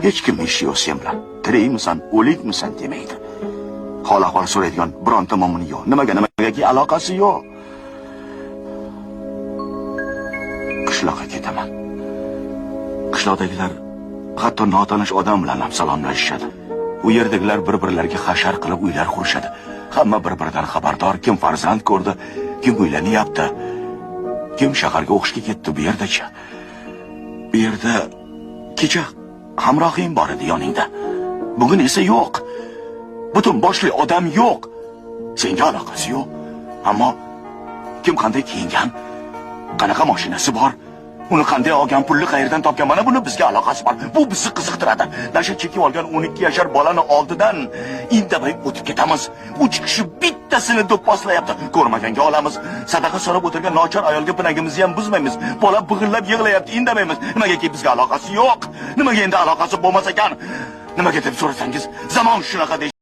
hech kim ishi yo'q sen bilan. Tirikmisan, o'likmisan demaydi. Hol ahvol so'raydigan bironta momuni yo'q. Nimagaki aloqasi yo'q. Qishloqqa ketaman. Qishloqdagilar hatto notanish odam bilan ham salomlashishadi. U yerdagilar bir-birlariga hashar qilib uylar qurishadi. Hamma bir-biridan xabardor, kim farzand ko'rdi, kim uylanyapti, kim shaharga o'qishga ketdi bu yerdacha. Bu yerda kecha hamrohing bor edi yoningda. Bugun esa yo'q. Butun boshli odam yo'q. Senga aloqasi yo'q. Ammo kim qanday kiyingan, qanaqa mashinasi bor, uni qanday olgan, pulni qayerdan topgan, mana buni bizga aloqasi bor. Bu bizni qiziqtiradi. Nasha chekib olgan 12 yashar bolani oldidan indamay o'tib ketamiz. 3 kishi bittasini do'pposlayapti. Ko'rmaganga olamiz. Sadaqa so'rab o'tirgan nochor ayolga pinagimizni ham buzmaymiz. Bola big'illab yig'layapti, indamaymiz. Nimagaki bizga aloqasi yo'q. Nimaga endi aloqasi bo'lmas ekan? Nimaga deb so'rasangiz, zamon shunaqa